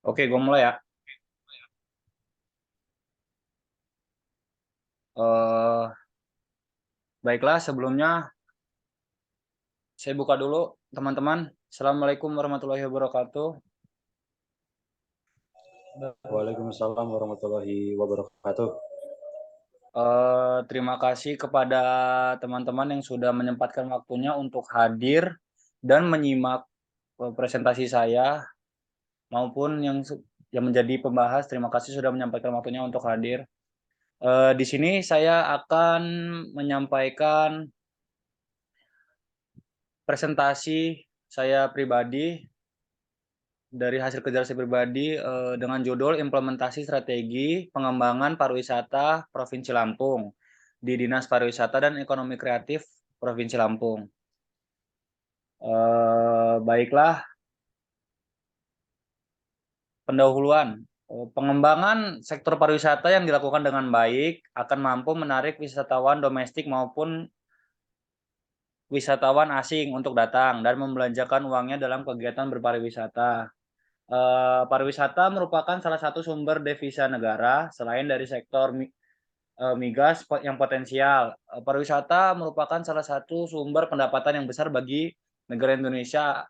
Oke, gue mulai ya. Eh, Baiklah, sebelumnya saya buka dulu, teman-teman. Assalamualaikum warahmatullahi wabarakatuh. Waalaikumsalam warahmatullahi wabarakatuh. Terima kasih kepada teman-teman yang sudah menyempatkan waktunya untuk hadir dan menyimak presentasi saya maupun yang menjadi pembahas. Terima kasih sudah menyampaikan waktunya untuk hadir. Di sini saya akan menyampaikan presentasi saya pribadi dari hasil kerja saya pribadi dengan judul Implementasi Strategi Pengembangan Pariwisata Provinsi Lampung di Dinas Pariwisata dan Ekonomi Kreatif Provinsi Lampung. Baiklah, pendahuluan. Pengembangan sektor pariwisata yang dilakukan dengan baik akan mampu menarik wisatawan domestik maupun wisatawan asing untuk datang dan membelanjakan uangnya dalam kegiatan berpariwisata. Pariwisata merupakan salah satu sumber devisa negara selain dari sektor migas yang potensial. Pariwisata merupakan salah satu sumber pendapatan yang besar bagi negara Indonesia.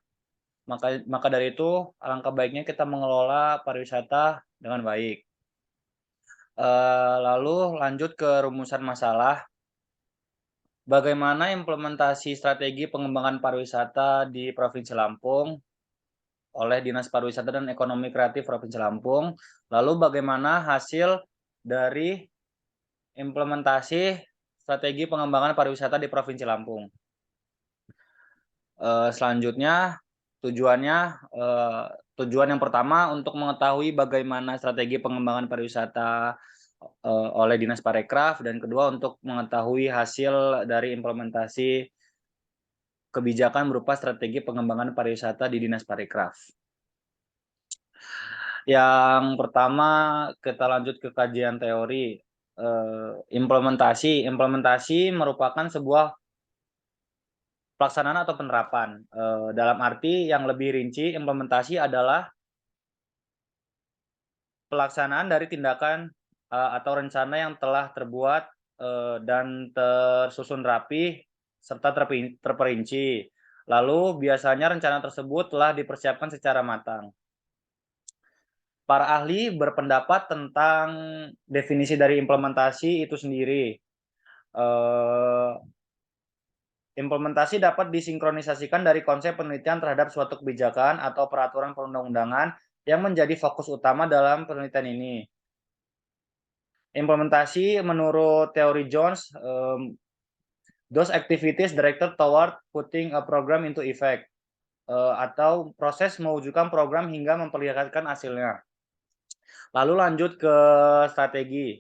Maka dari itu alangkah baiknya kita mengelola pariwisata dengan baik. Lalu lanjut ke rumusan masalah. Bagaimana implementasi strategi pengembangan pariwisata di Provinsi Lampung oleh Dinas Pariwisata dan Ekonomi Kreatif Provinsi Lampung? Lalu bagaimana hasil dari implementasi strategi pengembangan pariwisata di Provinsi Lampung? Selanjutnya tujuan yang pertama untuk mengetahui bagaimana strategi pengembangan pariwisata oleh Dinas Parekraf, dan kedua untuk mengetahui hasil dari implementasi kebijakan berupa strategi pengembangan pariwisata di Dinas Parekraf. Yang pertama kita lanjut ke kajian teori. Implementasi merupakan sebuah pelaksanaan atau penerapan. Dalam arti yang lebih rinci, implementasi adalah pelaksanaan dari tindakan atau rencana yang telah terbuat dan tersusun rapi serta terperinci. Lalu biasanya rencana tersebut telah dipersiapkan secara matang. Para ahli berpendapat tentang definisi dari implementasi itu sendiri. Implementasi dapat disinkronisasikan dari konsep penelitian terhadap suatu kebijakan atau peraturan perundang-undangan yang menjadi fokus utama dalam penelitian ini. Implementasi menurut teori Jones, those activities directed toward putting a program into effect, atau proses mewujudkan program hingga memperlihatkan hasilnya. Lalu lanjut ke strategi.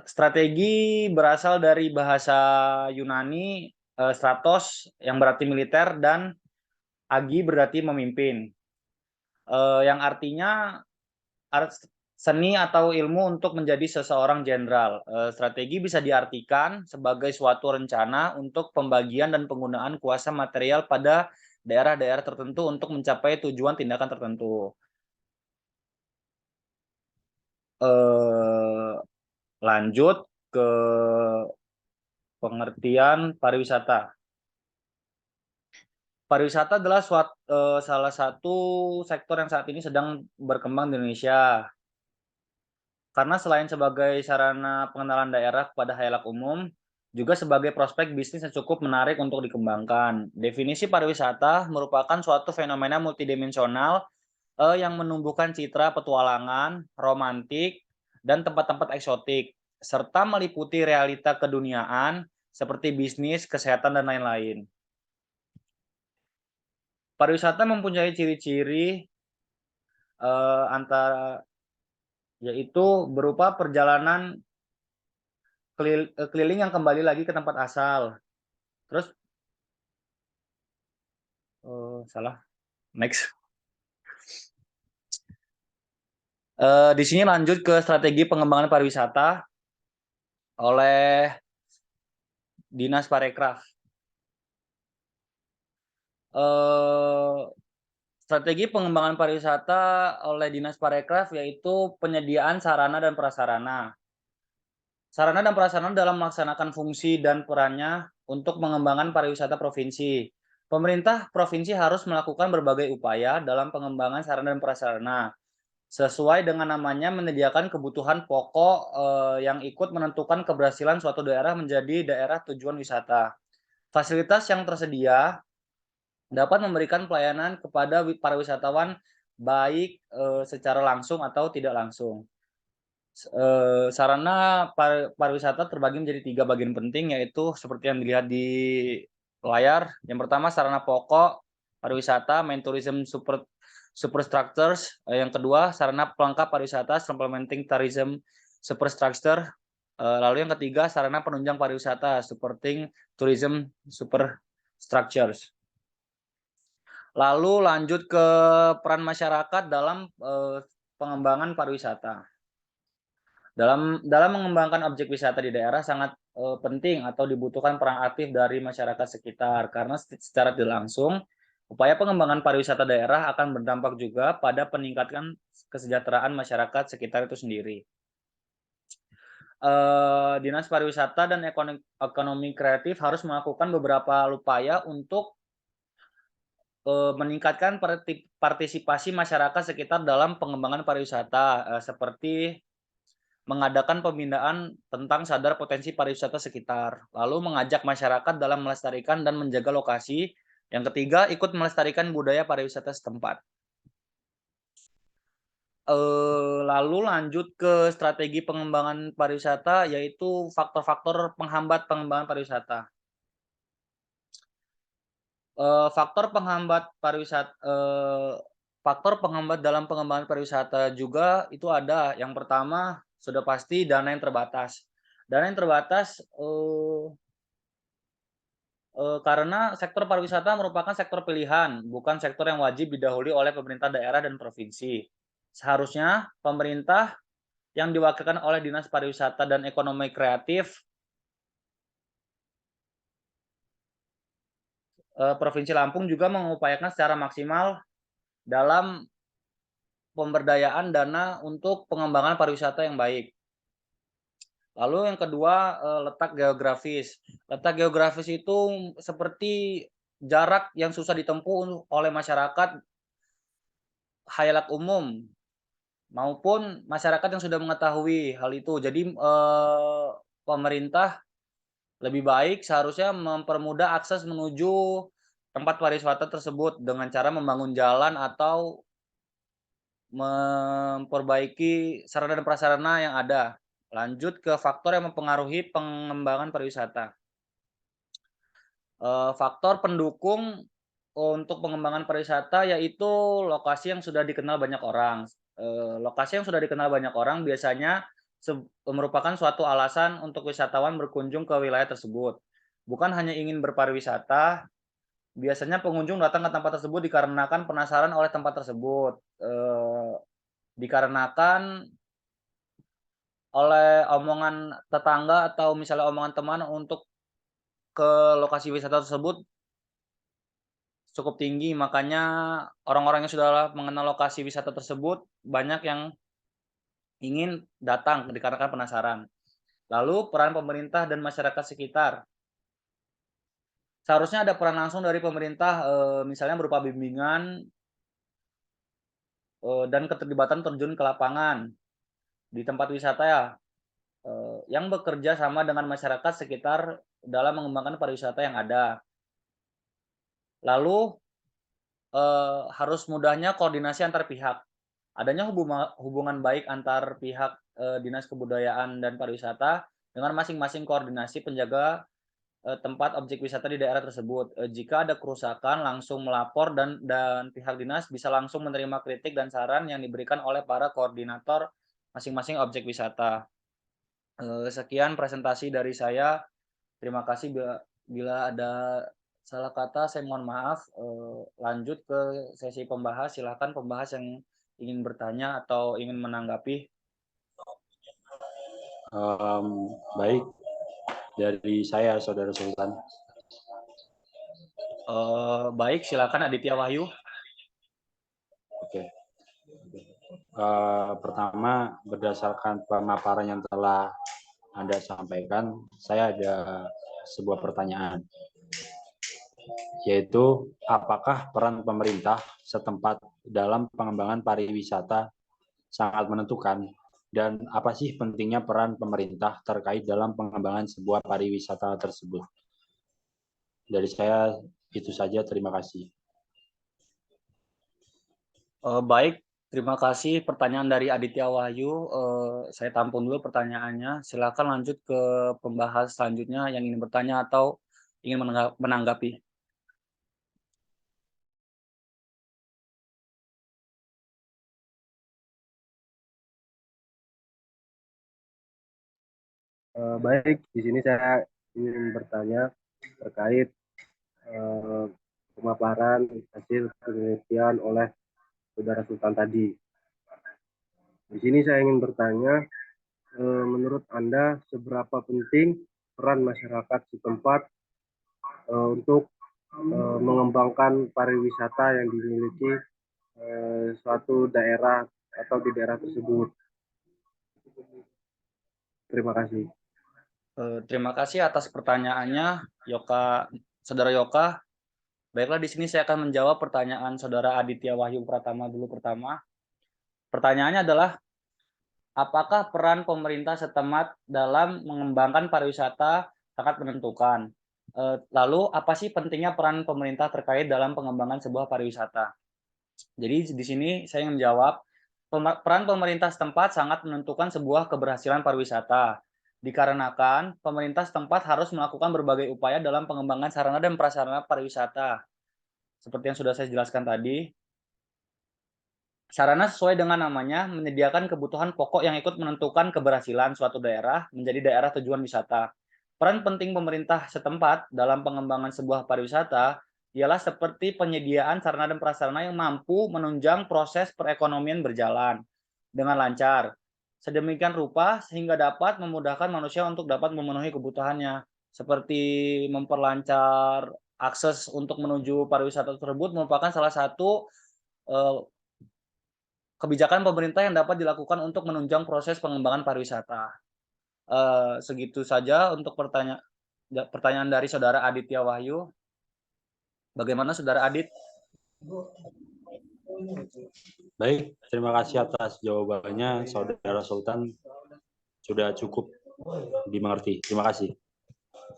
Strategi berasal dari bahasa Yunani, stratos yang berarti militer dan agi berarti memimpin, yang artinya seni atau ilmu untuk menjadi seseorang jenderal. Strategi bisa diartikan sebagai suatu rencana untuk pembagian dan penggunaan kuasa material pada daerah-daerah tertentu untuk mencapai tujuan tindakan tertentu. Lanjut ke pengertian pariwisata. Pariwisata adalah salah satu sektor yang saat ini sedang berkembang di Indonesia. Karena selain sebagai sarana pengenalan daerah kepada khalayak umum, juga sebagai prospek bisnis yang cukup menarik untuk dikembangkan. Definisi pariwisata merupakan suatu fenomena multidimensional yang menumbuhkan citra petualangan, romantik, dan tempat-tempat eksotik, serta meliputi realita keduniaan seperti bisnis, kesehatan, dan lain-lain. Pariwisata mempunyai ciri-ciri antara yaitu berupa perjalanan keliling yang kembali lagi ke tempat asal. Terus salah, next. Di sini lanjut ke strategi pengembangan pariwisata oleh Dinas Parekraf. Strategi pengembangan pariwisata oleh Dinas Parekraf yaitu penyediaan sarana dan prasarana. Sarana dan prasarana dalam melaksanakan fungsi dan perannya untuk mengembangkan pariwisata provinsi. Pemerintah provinsi harus melakukan berbagai upaya dalam pengembangan sarana dan prasarana. Sesuai dengan namanya menyediakan kebutuhan pokok yang ikut menentukan keberhasilan suatu daerah menjadi daerah tujuan wisata. Fasilitas yang tersedia dapat memberikan pelayanan kepada para wisatawan baik secara langsung atau tidak langsung. Sarana pariwisata terbagi menjadi 3 bagian penting, yaitu seperti yang dilihat di layar. Yang pertama sarana pokok pariwisata, main tourism superstructures. Yang kedua sarana pelengkap pariwisata, supplementing tourism superstructure. Lalu yang ketiga sarana penunjang pariwisata, supporting tourism superstructures. Lalu lanjut ke peran masyarakat dalam pengembangan pariwisata. Dalam mengembangkan objek wisata di daerah sangat penting atau dibutuhkan peran aktif dari masyarakat sekitar, karena secara tidak langsung upaya pengembangan pariwisata daerah akan berdampak juga pada peningkatan kesejahteraan masyarakat sekitar itu sendiri. Dinas Pariwisata dan Ekonomi Kreatif harus melakukan beberapa upaya untuk meningkatkan partisipasi masyarakat sekitar dalam pengembangan pariwisata, seperti mengadakan pembinaan tentang sadar potensi pariwisata sekitar, lalu mengajak masyarakat dalam melestarikan dan menjaga lokasi. Yang ketiga, ikut melestarikan budaya pariwisata setempat. Lalu lanjut ke strategi pengembangan pariwisata, yaitu faktor-faktor penghambat pengembangan pariwisata. Faktor penghambat dalam pengembangan pariwisata juga itu ada. Yang pertama, sudah pasti dana yang terbatas. Dana yang terbatas, karena sektor pariwisata merupakan sektor pilihan, bukan sektor yang wajib didahului oleh pemerintah daerah dan provinsi. Seharusnya pemerintah yang diwakilkan oleh Dinas Pariwisata dan Ekonomi Kreatif Provinsi Lampung juga mengupayakan secara maksimal dalam pemberdayaan dana untuk pengembangan pariwisata yang baik. Lalu yang kedua, letak geografis. Letak geografis itu seperti jarak yang susah ditempuh oleh masyarakat khalayak umum maupun masyarakat yang sudah mengetahui hal itu. Jadi, pemerintah lebih baik seharusnya mempermudah akses menuju tempat pariwisata tersebut dengan cara membangun jalan atau memperbaiki sarana dan prasarana yang ada. Lanjut ke faktor yang mempengaruhi pengembangan pariwisata. Faktor pendukung untuk pengembangan pariwisata yaitu lokasi yang sudah dikenal banyak orang. Lokasi yang sudah dikenal banyak orang biasanya merupakan suatu alasan untuk wisatawan berkunjung ke wilayah tersebut. Bukan hanya ingin berpariwisata, biasanya pengunjung datang ke tempat tersebut dikarenakan penasaran oleh tempat tersebut, dikarenakan oleh omongan tetangga atau misalnya omongan teman untuk ke lokasi wisata tersebut cukup tinggi, makanya orang-orang yang sudah mengenal lokasi wisata tersebut banyak yang ingin datang dikarenakan penasaran. Lalu peran pemerintah dan masyarakat sekitar. Seharusnya ada peran langsung dari pemerintah, misalnya berupa bimbingan, dan keterlibatan terjun ke lapangan di tempat wisata ya, yang bekerja sama dengan masyarakat sekitar dalam mengembangkan pariwisata yang ada. Lalu, harus mudahnya koordinasi antar pihak. Adanya hubungan baik antar pihak, Dinas Kebudayaan dan Pariwisata dengan masing-masing koordinasi penjaga, tempat objek wisata di daerah tersebut. Jika ada kerusakan langsung melapor dan pihak dinas bisa langsung menerima kritik dan saran yang diberikan oleh para koordinator masing-masing objek wisata. Sekian presentasi dari saya. Terima kasih bila ada salah kata saya mohon maaf. Lanjut ke sesi pembahas, silakan pembahas yang ingin bertanya atau ingin menanggapi. Baik, dari saya Saudara Sultan. Baik, silakan Aditya Wahyu. Pertama, berdasarkan pemaparan yang telah Anda sampaikan, saya ada sebuah pertanyaan, yaitu apakah peran pemerintah setempat dalam pengembangan pariwisata sangat menentukan, dan apa sih pentingnya peran pemerintah terkait dalam pengembangan sebuah pariwisata tersebut? Dari saya itu saja, terima kasih. Baik, terima kasih pertanyaan dari Aditya Wahyu. Saya tampung dulu pertanyaannya. Silakan lanjut ke pembahas selanjutnya yang ingin bertanya atau ingin menanggapi. Baik, di sini saya ingin bertanya terkait pemaparan hasil penelitian oleh Saudara Sultan tadi. Di sini saya ingin bertanya, menurut Anda seberapa penting peran masyarakat setempat untuk mengembangkan pariwisata yang dimiliki suatu daerah atau di daerah tersebut? Terima kasih. Terima kasih atas pertanyaannya, Saudara Yoka. Baiklah, di sini saya akan menjawab pertanyaan Saudara Aditya Wahyu Pratama dulu pertama. Pertanyaannya adalah, apakah peran pemerintah setempat dalam mengembangkan pariwisata sangat menentukan? Lalu, apa sih pentingnya peran pemerintah terkait dalam pengembangan sebuah pariwisata? Jadi di sini saya ingin menjawab, peran pemerintah setempat sangat menentukan sebuah keberhasilan pariwisata. Dikarenakan pemerintah setempat harus melakukan berbagai upaya dalam pengembangan sarana dan prasarana pariwisata. Seperti yang sudah saya jelaskan tadi, sarana sesuai dengan namanya menyediakan kebutuhan pokok yang ikut menentukan keberhasilan suatu daerah menjadi daerah tujuan wisata. Peran penting pemerintah setempat dalam pengembangan sebuah pariwisata ialah seperti penyediaan sarana dan prasarana yang mampu menunjang proses perekonomian berjalan dengan lancar. Sedemikian rupa sehingga dapat memudahkan manusia untuk dapat memenuhi kebutuhannya, seperti memperlancar akses untuk menuju pariwisata tersebut merupakan salah satu kebijakan pemerintah yang dapat dilakukan untuk menunjang proses pengembangan pariwisata. Segitu saja untuk pertanyaan dari Saudara Aditya Wahyu. Bagaimana Saudara Adit? Baik, terima kasih atas jawabannya, Saudara Sultan. Sudah cukup dimengerti. Terima kasih.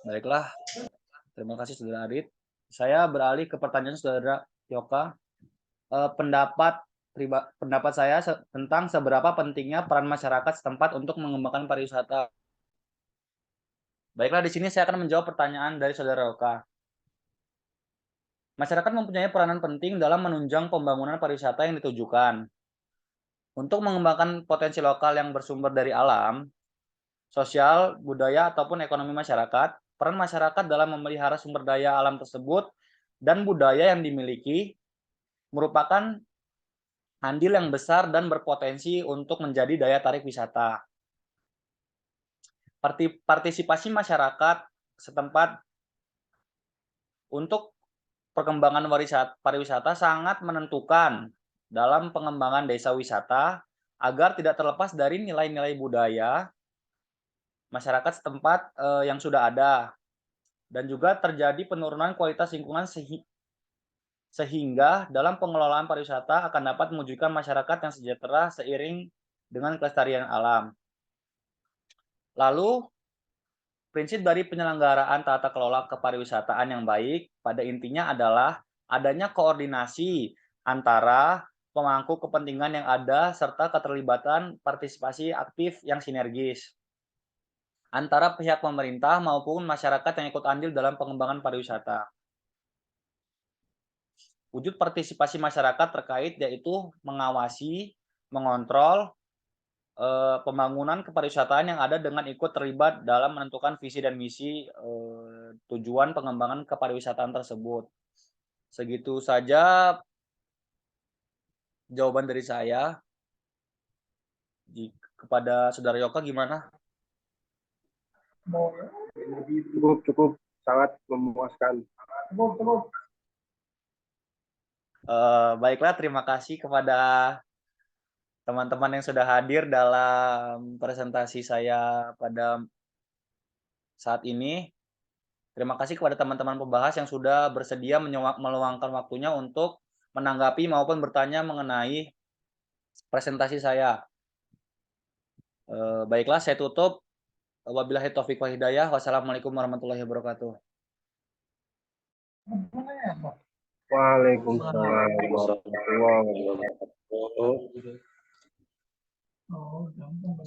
Baiklah, terima kasih Saudara Adit. Saya beralih ke pertanyaan Saudara Yoka. Pendapat saya tentang seberapa pentingnya peran masyarakat setempat untuk mengembangkan pariwisata. Baiklah, di sini saya akan menjawab pertanyaan dari Saudara Yoka. Masyarakat mempunyai peranan penting dalam menunjang pembangunan pariwisata yang ditujukan. Untuk mengembangkan potensi lokal yang bersumber dari alam, sosial, budaya, ataupun ekonomi masyarakat, peran masyarakat dalam memelihara sumber daya alam tersebut dan budaya yang dimiliki merupakan andil yang besar dan berpotensi untuk menjadi daya tarik wisata. Partisipasi masyarakat setempat untuk perkembangan pariwisata sangat menentukan dalam pengembangan desa wisata agar tidak terlepas dari nilai-nilai budaya masyarakat setempat yang sudah ada, dan juga terjadi penurunan kualitas lingkungan sehingga dalam pengelolaan pariwisata akan dapat mewujudkan masyarakat yang sejahtera seiring dengan kelestarian alam. Lalu, prinsip dari penyelenggaraan tata kelola kepariwisataan yang baik pada intinya adalah adanya koordinasi antara pemangku kepentingan yang ada serta keterlibatan partisipasi aktif yang sinergis antara pihak pemerintah maupun masyarakat yang ikut andil dalam pengembangan pariwisata. Wujud partisipasi masyarakat terkait yaitu mengawasi, mengontrol pembangunan kepariwisataan yang ada dengan ikut terlibat dalam menentukan visi dan misi tujuan pengembangan kepariwisataan tersebut. Segitu saja jawaban dari saya. Kepada Saudara Yoka gimana? Cukup sangat memuaskan. Baiklah, terima kasih kepada teman-teman yang sudah hadir dalam presentasi saya pada saat ini. Terima kasih kepada teman-teman pembahas yang sudah bersedia meluangkan waktunya untuk menanggapi maupun bertanya mengenai presentasi saya. Baiklah, saya tutup. Wabillahi taufiq wal hidayah. Wassalamualaikum warahmatullahi wabarakatuh. Waalaikumsalam warahmatullahi wabarakatuh.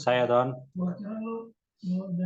Saya Don.